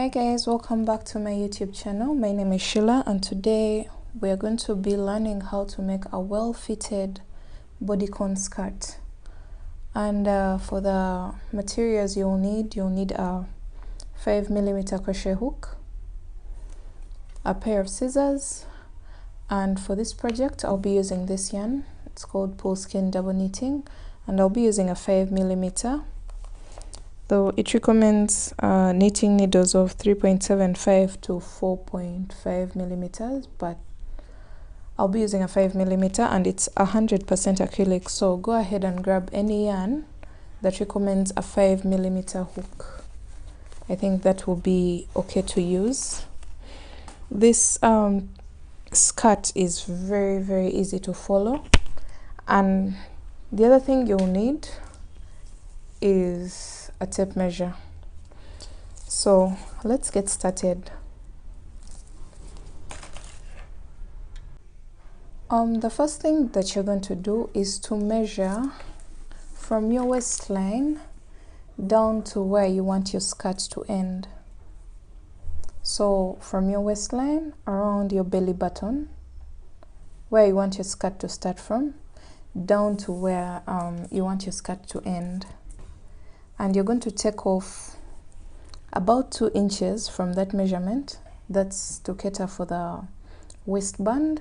Hi guys, welcome back to my YouTube channel. My name is Sheila and today we are going to be learning how to make a well-fitted bodycon skirt. And for the materials you'll need a 5mm crochet hook, a pair of scissors, and for this project I'll be using this yarn. It's called Pool Skein double knitting, and I'll be using a 5mm. Though it recommends knitting needles of 3.75 to 4.5mm, but I'll be using a 5mm and it's 100% acrylic. So go ahead and grab any yarn that recommends a 5mm hook. I think that will be okay to use. This skirt is very easy to follow, and the other thing you'll need is a tape measure. So let's get started. The first thing that you're going to do is to measure from your waistline down to where you want your skirt to end. So from your waistline around your belly button, where you want your skirt to start from, down to where you want your skirt to end. And you're going to take off about 2 inches from that measurement. That's to cater for the waistband.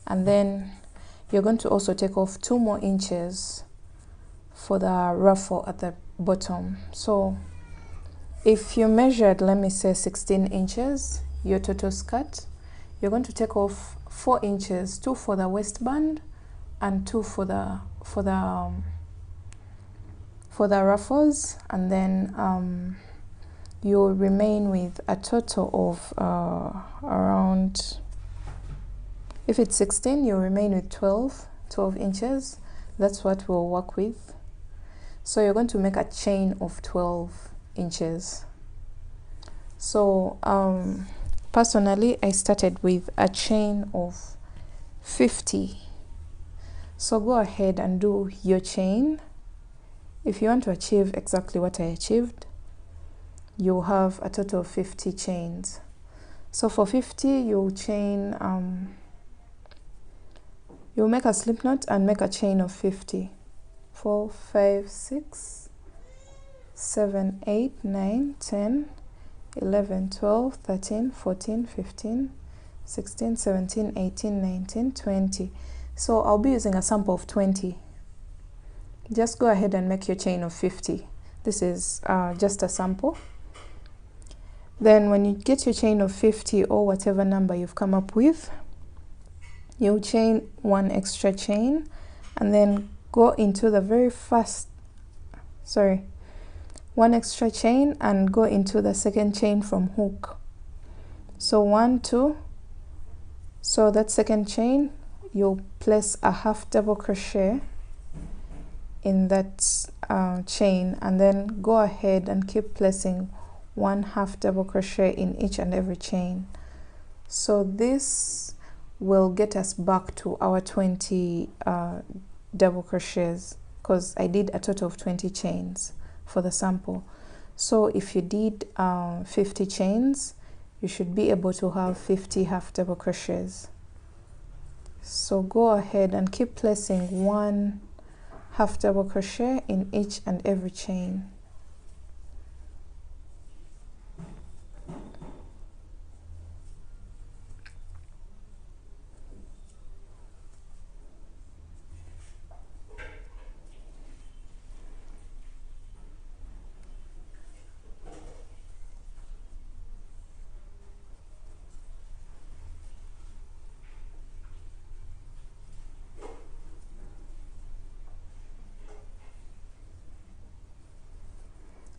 And then you're going to also take off 2 more inches for the ruffle at the bottom. So if you measured, let me say 16 inches, your total skirt, you're going to take off 4 inches, 2 for the waistband and 2 for the ruffles, and then you'll remain with a total of around, if it's 16, you'll remain with 12 inches. That's what we'll work with. So you're going to make a chain of 12 inches. So personally I started with a chain of 50. So go ahead and do your chain. If you want to achieve exactly what I achieved, you'll have a total of 50 chains. So for 50, you'll chain, you'll make a slip knot and make a chain of 50. 4, 5, 6, 7, 8, 9, 10, 11, 12, 13, 14, 15, 16, 17, 18, 19, 20. So I'll be using a sample of 20. Just go ahead and make your chain of 50. This is just a sample. Then when you get your chain of 50 or whatever number you've come up with, you'll chain 1 extra chain and then go into the very first, 1 extra chain and go into the second chain from hook. So 1, 2, so that second chain, you'll place a half double crochet in that chain, and then go ahead and keep placing 1 half double crochet in each and every chain. So this will get us back to our 20 double crochets, because I did a total of 20 chains for the sample. So if you did 50 chains, you should be able to have 50 half double crochets. So go ahead and keep placing 1 half double crochet in each and every chain.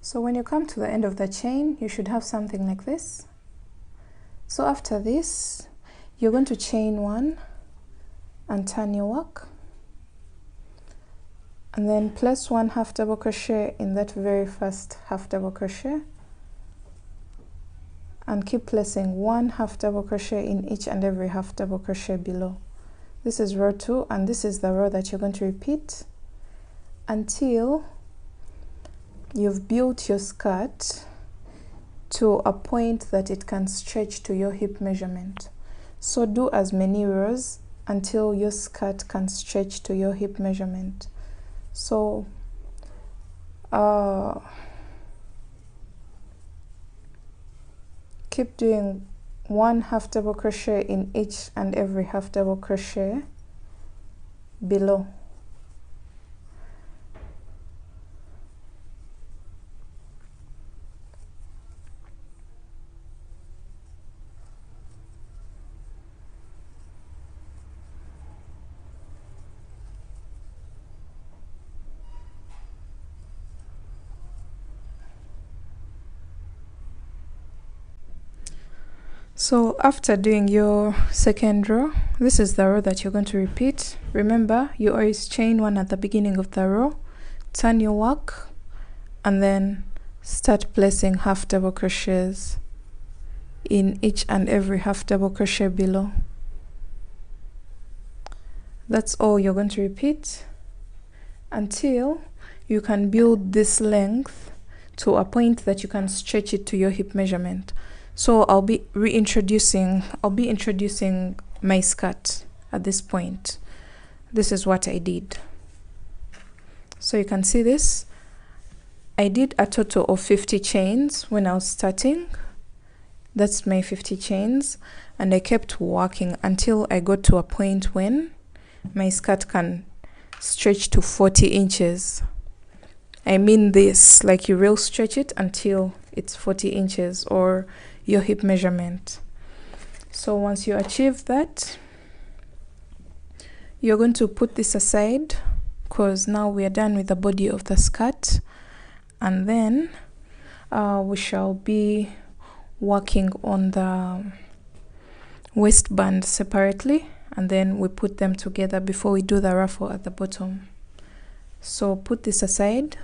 So when you come to the end of the chain, you should have something like this. So after this, you're going to chain 1 and turn your work, and then place 1 half double crochet in that very first half double crochet, and keep placing 1 half double crochet in each and every half double crochet below. This is row 2, and this is the row that you're going to repeat until you've built your skirt to a point that it can stretch to your hip measurement. So do as many rows until your skirt can stretch to your hip measurement. So keep doing 1 half double crochet in each and every half double crochet below. So after doing your second row, this is the row that you're going to repeat. Remember, you always chain 1 at the beginning of the row, turn your work, and then start placing half double crochets in each and every half double crochet below. That's all you're going to repeat until you can build this length to a point that you can stretch it to your hip measurement. So I'll be introducing my skirt at this point. This is what I did. So you can see this. I did a total of 50 chains when I was starting. That's my 50 chains, and I kept working until I got to a point when my skirt can stretch to 40 inches. I mean this, like you will stretch it until it's 40 inches or your hip measurement. So once you achieve that, you're going to put this aside because now we are done with the body of the skirt, and then we shall be working on the waistband separately, and then we put them together before we do the ruffle at the bottom. So put this aside.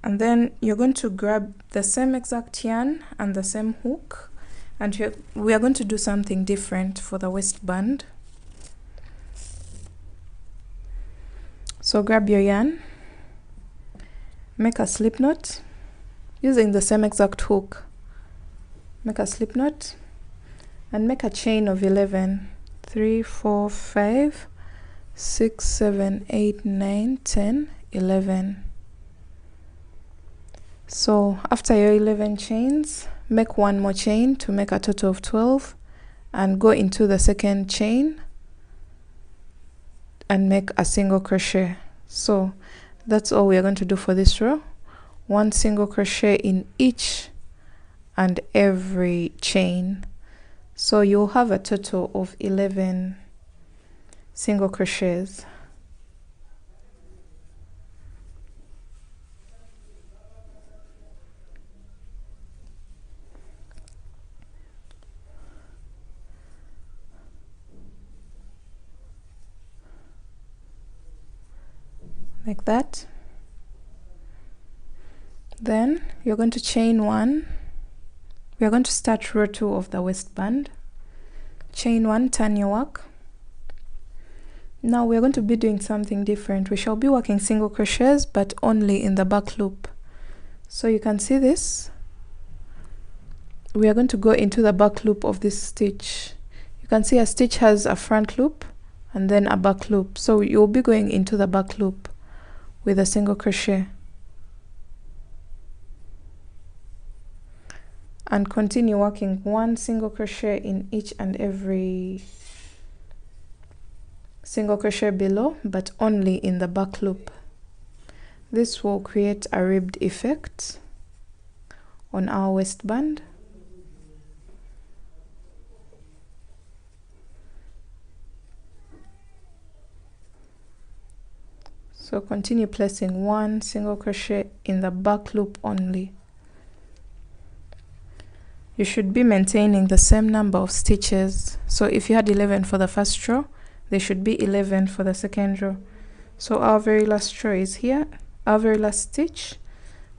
And then you're going to grab the same exact yarn and the same hook, and we are going to do something different for the waistband. So grab your yarn, make a slip knot using the same exact hook. Make a slip knot and make a chain of 11. 3, 4, 5, 6, 7, 8, 9, 10, 11. So after your 11 chains, make 1 more chain to make a total of 12, and go into the second chain and make a single crochet. So that's all we are going to do for this row. 1 single crochet in each and every chain. So you'll have a total of 11 single crochets. Like that. Then you're going to chain 1. We are going to start row 2 of the waistband. Chain 1, turn your work. Now we're going to be doing something different. We shall be working single crochets, but only in the back loop. So you can see this. We are going to go into the back loop of this stitch. You can see a stitch has a front loop and then a back loop. So you'll be going into the back loop with a single crochet. And continue working 1 single crochet in each and every single crochet below, but only in the back loop. This will create a ribbed effect on our waistband. So continue placing 1 single crochet in the back loop only. You should be maintaining the same number of stitches. So if you had 11 for the first row, there should be 11 for the second row. So our very last row is here, our very last stitch.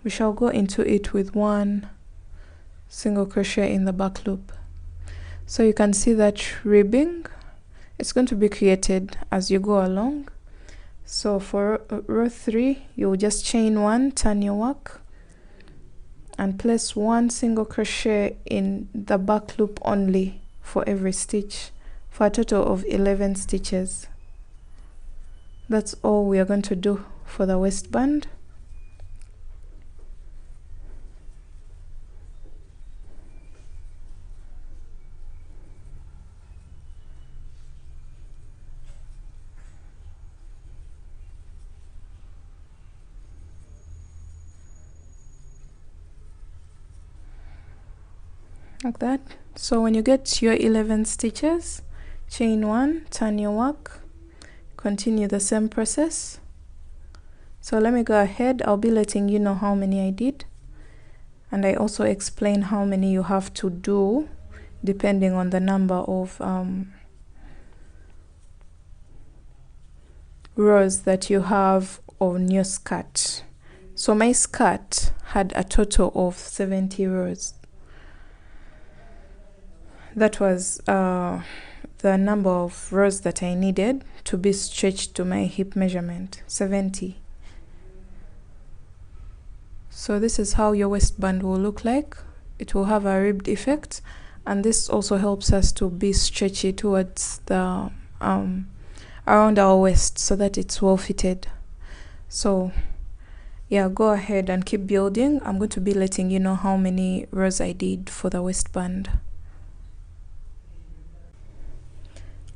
We shall go into it with 1 single crochet in the back loop. So you can see that ribbing, it's going to be created as you go along. So for row 3, you'll just chain 1, turn your work, and place 1 single crochet in the back loop only for every stitch, for a total of 11 stitches. That's all we are going to do for the waistband. Like that. So when you get your 11 stitches, chain 1, turn your work, continue the same process. So let me go ahead. I'll be letting you know how many I did, and I also explain how many you have to do depending on the number of rows that you have on your skirt. So my skirt had a total of 70 rows. That was the number of rows that I needed to be stretched to my hip measurement, 70. So this is how your waistband will look like. It will have a ribbed effect, and this also helps us to be stretchy towards the around our waist so that it's well fitted. So yeah, go ahead and keep building. I'm going to be letting you know how many rows I did for the waistband.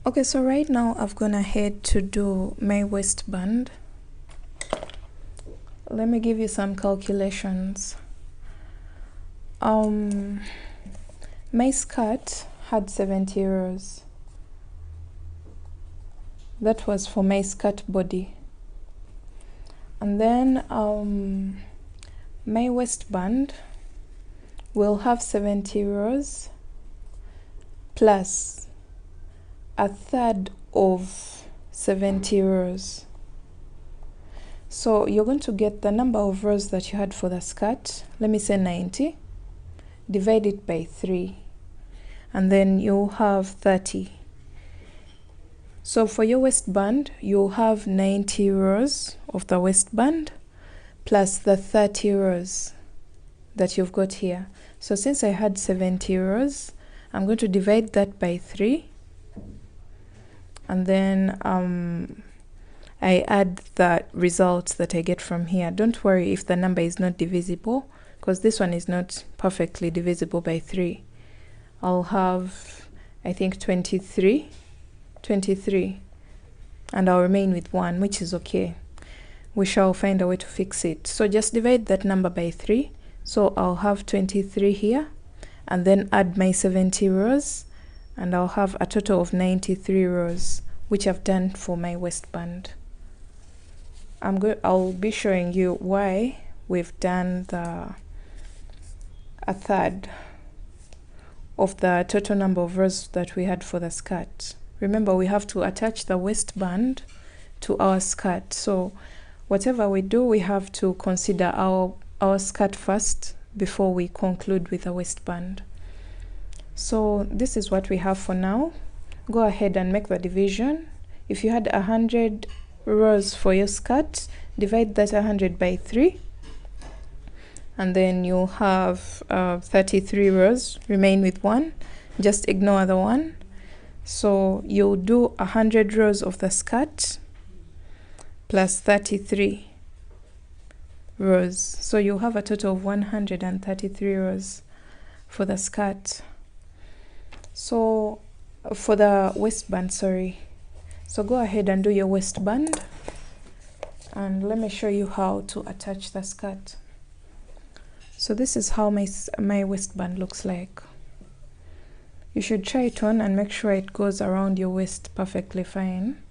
Okay, so right now I've gone ahead to do my waistband. Let me give you some calculations. My skirt had 70 rows. That was for my skirt body. And then my waistband will have 70 rows plus a third of 70 rows. So you're going to get the number of rows that you had for the skirt. Let me say 90. Divide it by 3. And then you'll have 30. So for your waistband, you'll have 90 rows of the waistband plus the 30 rows that you've got here. So since I had 70 rows, I'm going to divide that by 3. And then I add the results that I get from here. Don't worry if the number is not divisible, because this one is not perfectly divisible by 3. I'll have, I think, 23, and I'll remain with 1, which is okay. We shall find a way to fix it. So just divide that number by 3. So I'll have 23 here, and then add my 70 rows, and I'll have a total of 93 rows, which I've done for my waistband. I'll be showing you why we've done a third of the total number of rows that we had for the skirt. Remember, we have to attach the waistband to our skirt. So whatever we do, we have to consider our skirt first before we conclude with the waistband. So this is what we have for now. Go ahead and make the division. If you had 100 rows for your skirt, divide that 100 by 3, and then you'll have 33 rows. Remain with 1, just ignore the 1. So you'll do 100 rows of the skirt plus 33 rows. So you'll have a total of 133 rows for the skirt. So for the waistband, sorry. So go ahead and do your waistband, and let me show you how to attach the skirt. So this is how my waistband looks like. You should try it on and make sure it goes around your waist perfectly fine.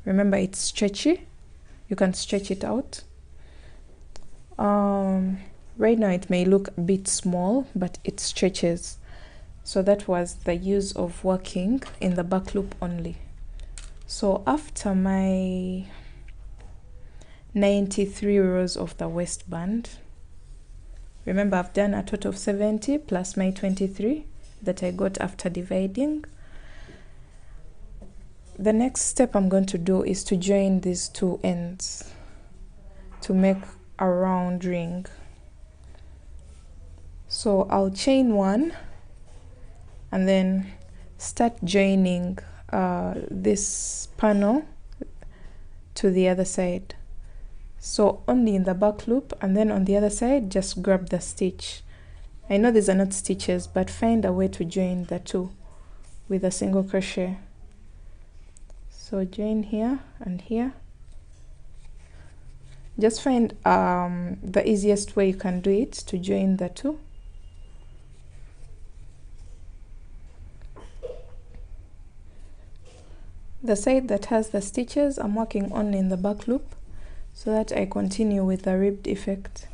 Remember, it's stretchy. You can stretch it out. Right now it may look a bit small, but it stretches. So that was the use of working in the back loop only. So after my 93 rows of the waistband, remember I've done a total of 70 plus my 23 that I got after dividing. the next step I'm going to do is to join these two ends to make a round ring. So I'll chain one and then start joining this panel to the other side. So only in the back loop, and then on the other side just grab the stitch. I know these are not stitches, but find a way to join the two with a single crochet. So join here and here. Just find the easiest way you can do it to join the two. The side that has the stitches, I'm working only in the back loop so that I continue with the ribbed effect.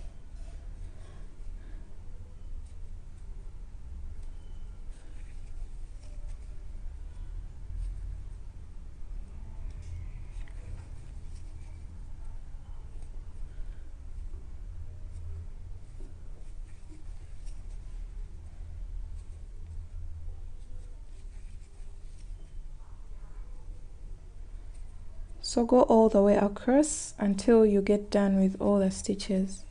So go all the way across until you get done with all the stitches.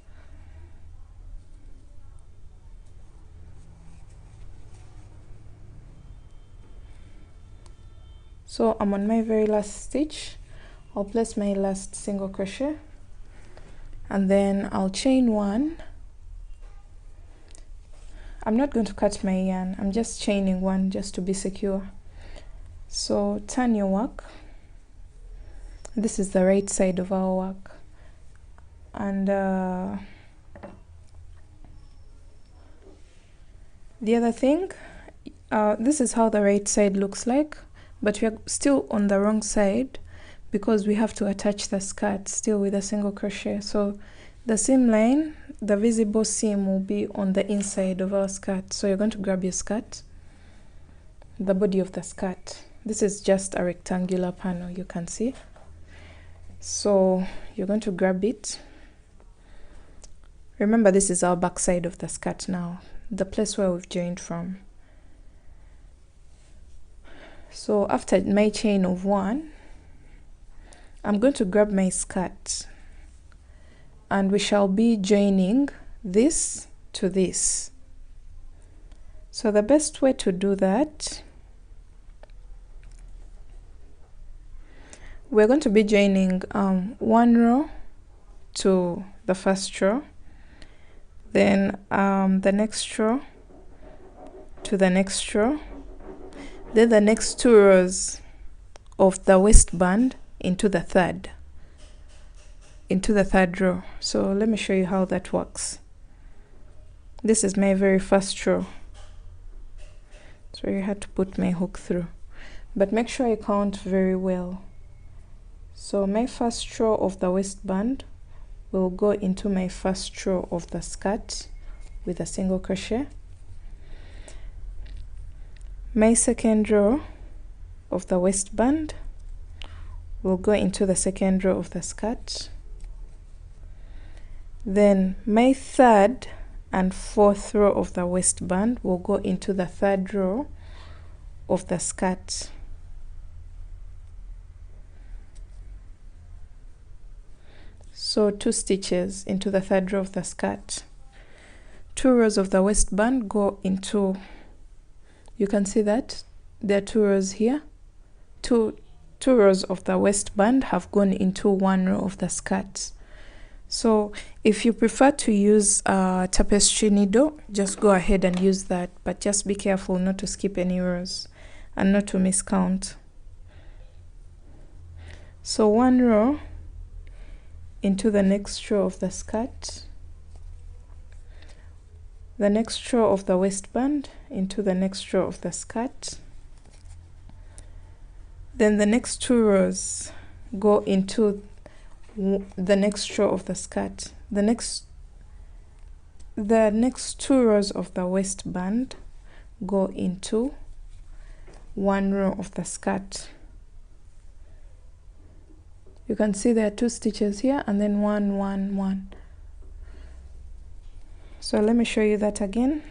So I'm on my very last stitch. I'll place my last single crochet and then I'll chain one. I'm not going to cut my yarn, I'm just chaining one just to be secure. So turn your work. This is the right side of our work, and the other thing, this is how the right side looks like, but we are still on the wrong side because we have to attach the skirt still with a single crochet. So the seam line, the visible seam, will be on the inside of our skirt. So you're going to grab your skirt, the body of the skirt. This is just a rectangular panel, you can see. So you're going to grab it. Remember, this is our back side of the skirt now, the place where we've joined from. So after my chain of one, I'm going to grab my skirt and we shall be joining this to this. So the best way to do that, we're going to be joining one row to the first row, then the next row to the next row, then the next two rows of the waistband into the third row. So let me show you how that works. This is my very first row. So you had to put my hook through, but make sure you count very well. So my first row of the waistband will go into my first row of the skirt with a single crochet. My second row of the waistband will go into the second row of the skirt. Then my third and fourth row of the waistband will go into the third row of the skirt. So 2 stitches into the third row of the skirt. 2 rows of the waistband go into, you can see that there are 2 rows here. Two rows of the waistband have gone into 1 row of the skirt. So if you prefer to use a tapestry needle, just go ahead and use that, but just be careful not to skip any rows and not to miscount. So 1 row into the next row of the skirt, the next row of the waistband into the next row of the skirt, then the next 2 rows go into the next row of the skirt. The next 2 rows of the waistband go into 1 row of the skirt. You can see there are 2 stitches here and then 1, 1, 1. So let me show you that again.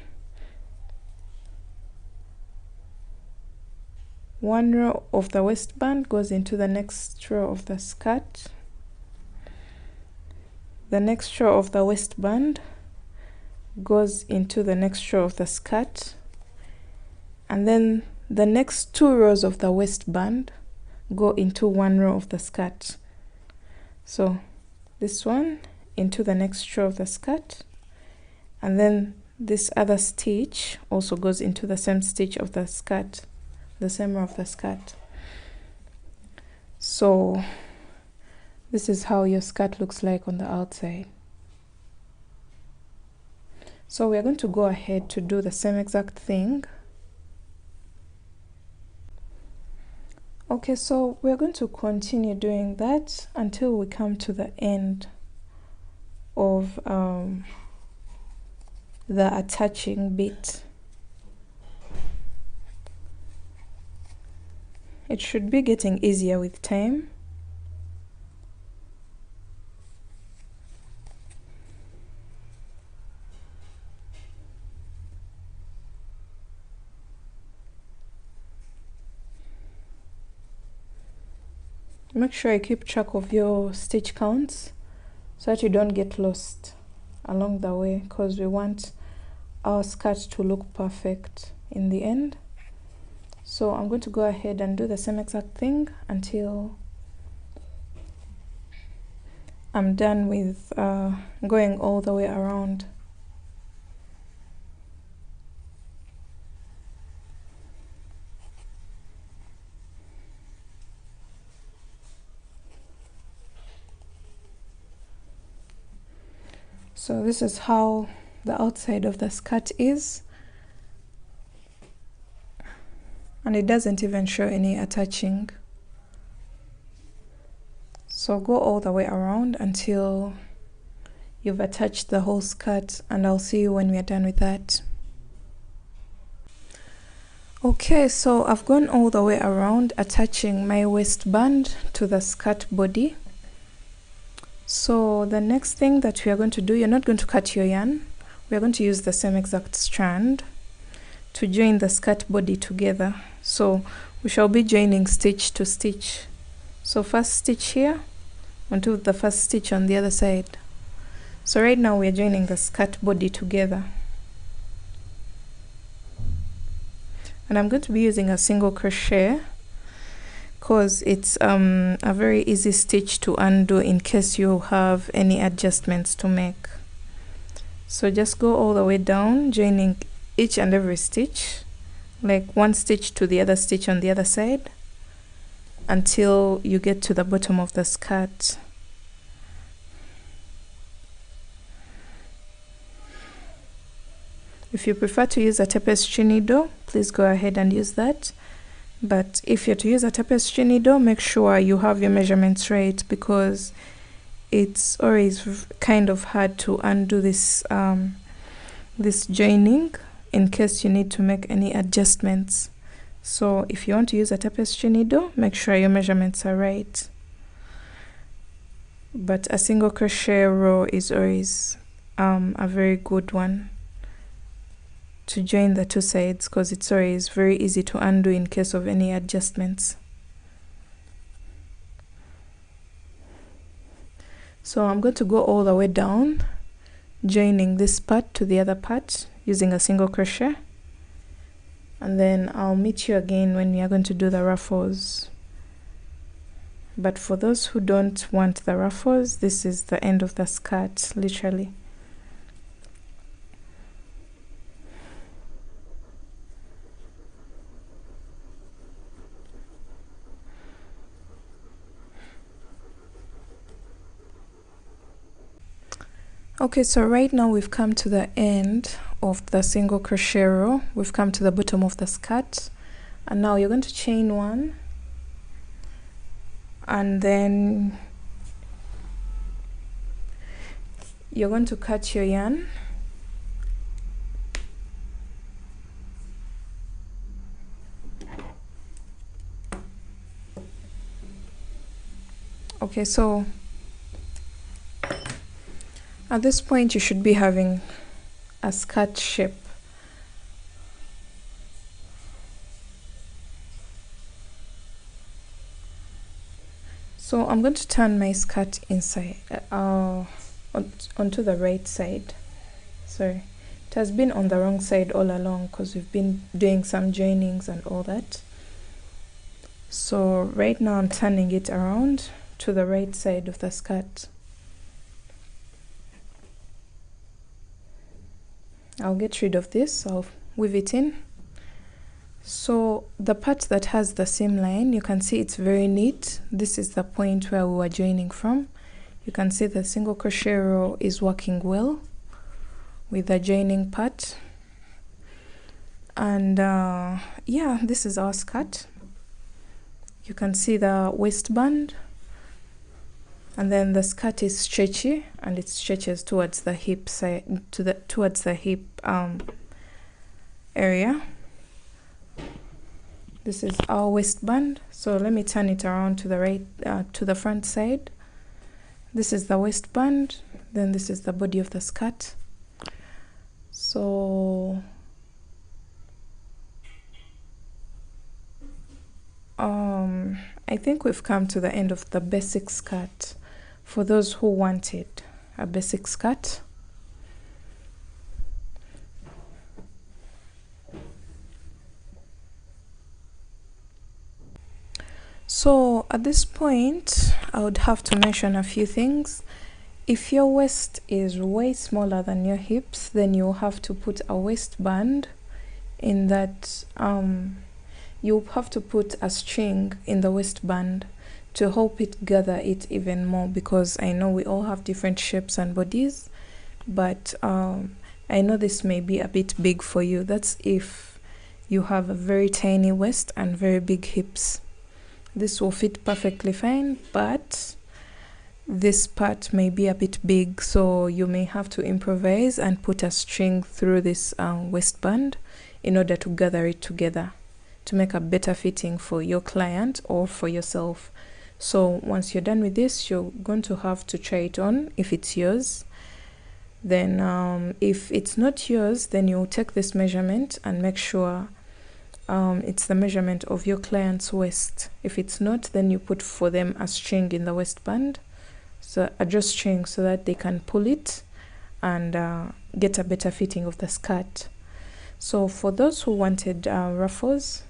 one row of the waistband goes into the next row of the skirt, the next row of the waistband goes into the next row of the skirt, and then the next 2 rows of the waistband go into 1 row of the skirt. So this one into the next row of the skirt, and then this other stitch also goes into the same stitch of the skirt, the same row of the skirt. So this is how your skirt looks like on the outside. So we are going to go ahead to do the same exact thing. Okay, so we're going to continue doing that until we come to the end of the attaching bit. It should be getting easier with time. Make sure you keep track of your stitch counts so that you don't get lost along the way, because we want our skirt to look perfect in the end. So I'm going to go ahead and do the same exact thing until I'm done with going all the way around. So this is how the outside of the skirt is, and it doesn't even show any attaching. So go all the way around until you've attached the whole skirt, and I'll see you when we are done with that. Okay, so I've gone all the way around attaching my waistband to the skirt body. So the next thing that we are going to do, you're not going to cut your yarn. We are going to use the same exact strand to join the skirt body together. So we shall be joining stitch to stitch. So first stitch here onto the first stitch on the other side. So right now we are joining the skirt body together. And I'm going to be using a single crochet because it's a very easy stitch to undo in case you have any adjustments to make. So just go all the way down, joining each and every stitch, like one stitch to the other stitch on the other side, until you get to the bottom of the skirt. If you prefer to use a tapestry needle, please go ahead and use that. But if you're to use a tapestry needle, make sure you have your measurements right, because it's always kind of hard to undo this this joining in case you need to make any adjustments. So if you want to use a tapestry needle, make sure your measurements are right. But a single crochet row is always a very good one to join the two sides, because it's always very easy to undo in case of any adjustments. So I'm going to go all the way down, joining this part to the other part using a single crochet, and then I'll meet you again when we are going to do the ruffles. But for those who don't want the ruffles, this is the end of the skirt, literally. Okay, so right now we've come to the end of the single crochet row. We've come to the bottom of the skirt, and now you're going to chain one, and then you're going to cut your yarn. Okay, so at this point you should be having a skirt shape. So I'm going to turn my skirt inside onto the right side. Sorry, it has been on the wrong side all along because we've been doing some joinings and all that. So right now I'm turning it around to the right side of the skirt. I'll get rid of this, I'll weave it in. So the part that has the seam line, you can see it's very neat. This is the point where we were joining from. You can see the single crochet row is working well with the joining part. And yeah, this is our skirt. You can see the waistband, and then the skirt is stretchy and it stretches towards the hip side, towards the hip area. This is our waistband. So let me turn it around to the right, to the front side. This is the waistband, then this is the body of the skirt. So I think we've come to the end of the basic skirt for those who wanted a basic skirt. So at this point I would have to mention a few things. If your waist is way smaller than your hips, then you'll have to put a waistband in that you'll have to put a string in the waistband to help it gather it even more, because I know we all have different shapes and bodies, but I know this may be a bit big for you. That's if you have a very tiny waist and very big hips. This will fit perfectly fine, but this part may be a bit big, so you may have to improvise and put a string through this waistband in order to gather it together to make a better fitting for your client or for yourself. So once you're done with this, you're going to have to try it on if it's yours. Then if it's not yours, then you'll take this measurement and make sure it's the measurement of your client's waist. If it's not, then you put for them a string in the waistband, so a drawstring, so that they can pull it and get a better fitting of the skirt. So for those who wanted ruffles,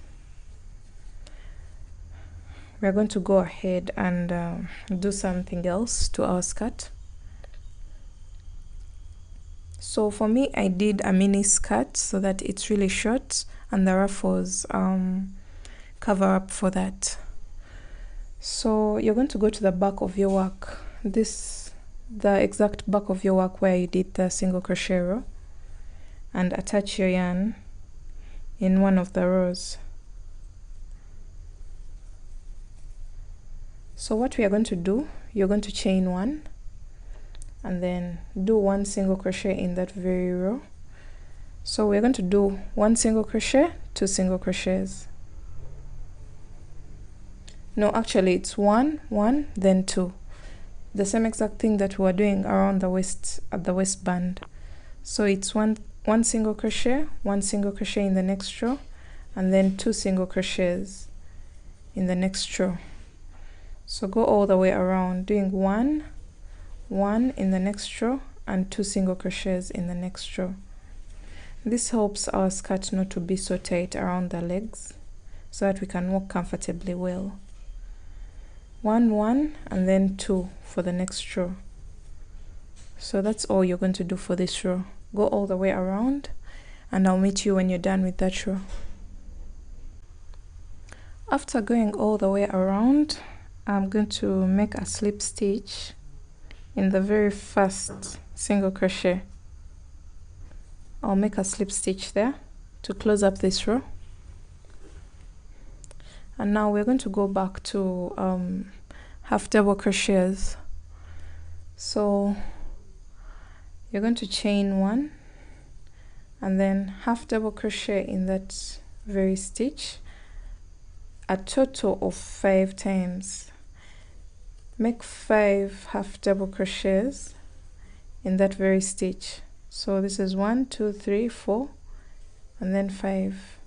we're going to go ahead and do something else to our skirt. So for me, I did a mini skirt so that it's really short and the ruffles cover up for that. So you're going to go to the back of your work, the exact back of your work where you did the single crochet row, and attach your yarn in one of the rows. So what we are going to do, you're going to chain one and then do one single crochet in that very row. So we're going to do one single crochet, two single crochets. No, actually it's one, then two. The same exact thing that we were doing around the waist, at the waistband. So it's one single crochet, one single crochet in the next row, and then two single crochets in the next row. So go all the way around, doing one in the next row and two single crochets in the next row. This helps our skirt not to be so tight around the legs, so that we can walk comfortably well. One and then two for the next row. So that's all you're going to do for this row. Go all the way around and I'll meet you when you're done with that row. After going all the way around, I'm going to make a slip stitch in the very first single crochet. I'll make a slip stitch there to close up this row. And now we're going to go back to half double crochets. So you're going to chain one and then half double crochet in that very stitch, a total of 5 times. Make 5 half double crochets in that very stitch. So this is 1, 2, 3, 4 and then 5.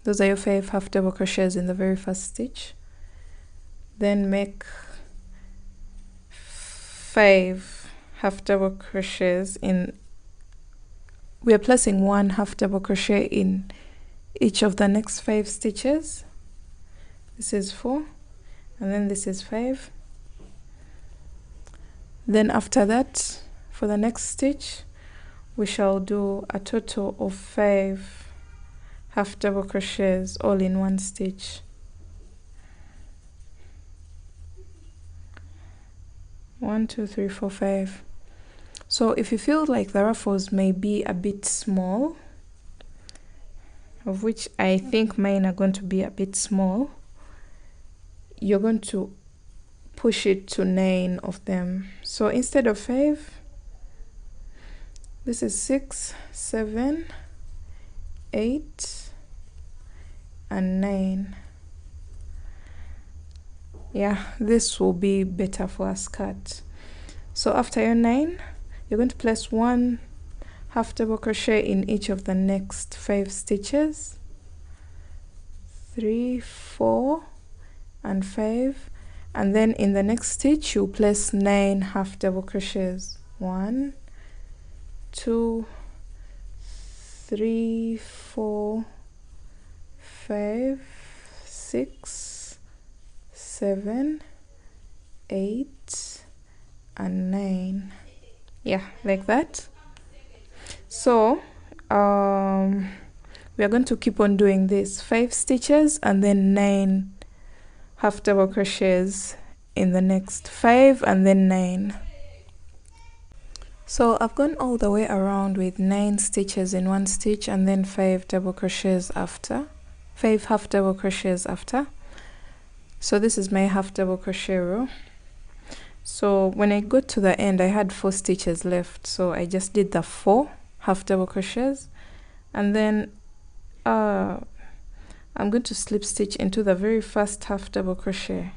Those are your 5 half double crochets in the very first stitch. then make 5 half double crochets in. We are placing 1 half double crochet in each of the next 5 stitches. This is 4, and then this is 5. Then after that, for the next stitch, we shall do a total of 5 half double crochets all in one stitch. 1, 2, 3, 4, 5. So if you feel like the ruffles may be a bit small, of which I think mine are going to be a bit small, you're going to push it to 9 of them. So instead of 5, this is 6, 7, 8, and 9. Yeah, this will be better for a skirt. So after your 9, you're going to place 1 half double crochet in each of the next 5 stitches. 3, 4, and 5. And then in the next stitch, you'll place 9 half double crochets. 1, 2, 3, 4, 5, 6, 7, 8, and 9. Yeah, like that. So we are going to keep on doing this 5 stitches and then 9 half double crochets in the next 5 and then 9. So I've gone all the way around with 9 stitches in one stitch and then 5 double crochets after, 5 half double crochets after. So this is my half double crochet row. So when I got to the end, I had 4 stitches left, so I just did the 4 half double crochets, and then I'm going to slip stitch into the very first half double crochet.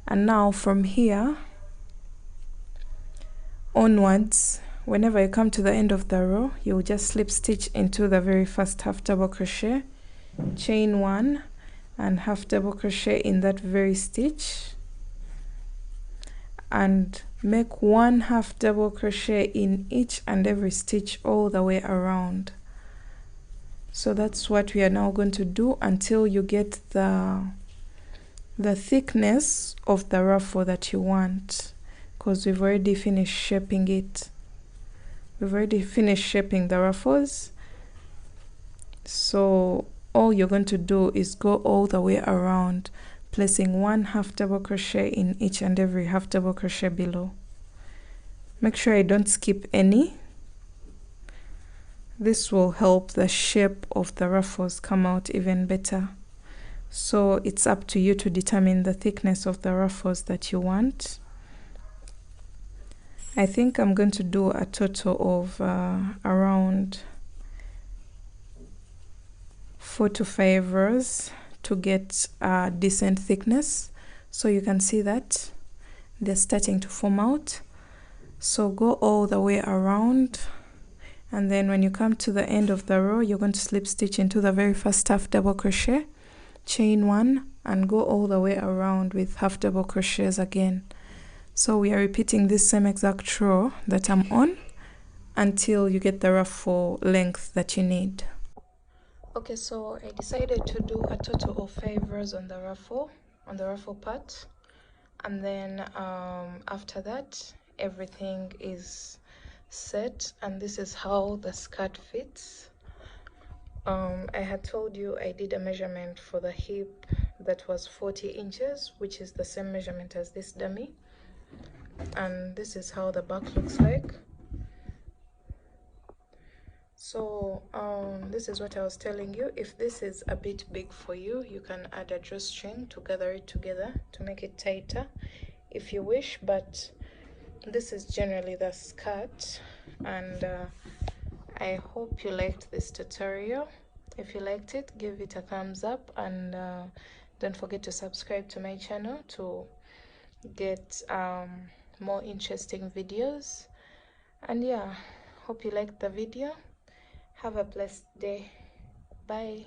And now from here onwards, whenever you come to the end of the row, you'll just slip stitch into the very first half double crochet, chain 1, and half double crochet in that very stitch, and make 1 half double crochet in each and every stitch all the way around. So that's what we are now going to do until you get the thickness of the ruffle that you want, because we've already finished shaping it. We've already finished shaping the ruffles. So all you're going to do is go all the way around, placing 1 half double crochet in each and every half double crochet below. Make sure I don't skip any. This will help the shape of the ruffles come out even better. So it's up to you to determine the thickness of the ruffles that you want. I think I'm going to do a total of around 4 to 5 rows to get a decent thickness. So you can see that they're starting to form out. So go all the way around, and then when you come to the end of the row, you're going to slip stitch into the very first half double crochet, chain 1, and go all the way around with half double crochets again. So we are repeating this same exact row that I'm on until you get the ruffle length that you need. Okay, so I decided to do a total of 5 rows on the ruffle part, and then after that everything is set, and this is how the skirt fits. I had told you I did a measurement for the hip that was 40 inches, which is the same measurement as this dummy, and this is how the back looks like. So this is what I was telling you. If this is a bit big for you, you can add a drawstring to gather it together to make it tighter if you wish, but this is generally the skirt. And I hope you liked this tutorial. If you liked it, give it a thumbs up, and don't forget to subscribe to my channel to get more interesting videos. And yeah, hope you liked the video. Have a blessed day. Bye.